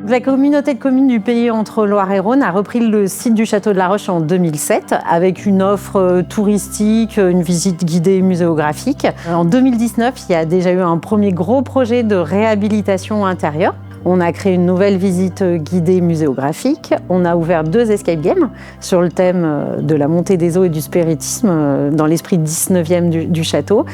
La communauté de communes du Pays entre Loire et Rhône a repris le site du Château de la Roche en 2007 avec une offre touristique, une visite guidée muséographique. En 2019, il y a déjà eu un premier gros projet de réhabilitation intérieure. On a créé une nouvelle visite guidée muséographique. On a ouvert 2 escape games sur le thème de la montée des eaux et du spiritisme dans l'esprit 19e du château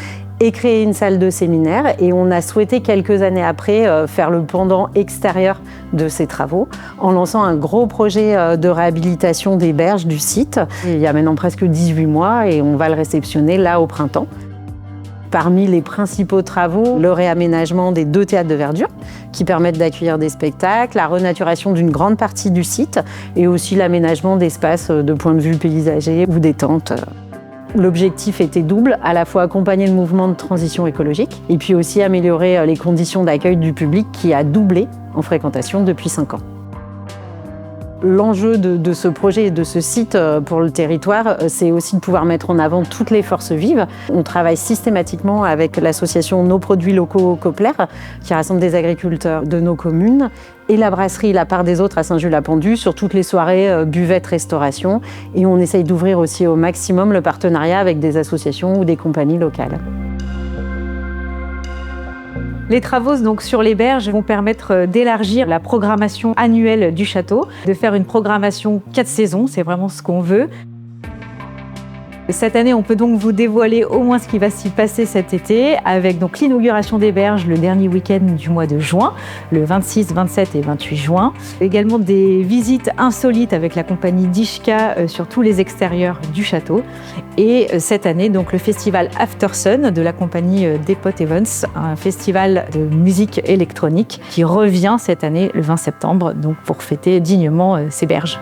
et créé une salle de séminaire. Et on a souhaité quelques années après faire le pendant extérieur de ces travaux en lançant un gros projet de réhabilitation des berges du site. Il y a maintenant presque 18 mois et on va le réceptionner là au printemps. Parmi les principaux travaux, le réaménagement des 2 théâtres de verdure qui permettent d'accueillir des spectacles, la renaturation d'une grande partie du site et aussi l'aménagement d'espaces de point de vue paysager ou des tentes. L'objectif était double, à la fois accompagner le mouvement de transition écologique et puis aussi améliorer les conditions d'accueil du public qui a doublé en fréquentation depuis 5 ans. L'enjeu de ce projet et de ce site pour le territoire, c'est aussi de pouvoir mettre en avant toutes les forces vives. On travaille systématiquement avec l'association Nos Produits Locaux Coppler, qui rassemble des agriculteurs de nos communes, et la brasserie La Part des Autres à Saint-Just-la-Pendue sur toutes les soirées buvette-restauration. Et on essaye d'ouvrir aussi au maximum le partenariat avec des associations ou des compagnies locales. Les travaux donc, sur les berges vont permettre d'élargir la programmation annuelle du château, de faire une programmation 4 saisons, c'est vraiment ce qu'on veut. Cette année, on peut donc vous dévoiler au moins ce qui va s'y passer cet été, avec donc l'inauguration des berges le dernier week-end du mois de juin, le 26, 27 et 28 juin. Également des visites insolites avec la compagnie Dishka sur tous les extérieurs du château. Et cette année, donc le festival After Sun de la compagnie Depot Evans, un festival de musique électronique qui revient cette année le 20 septembre, donc pour fêter dignement ces berges.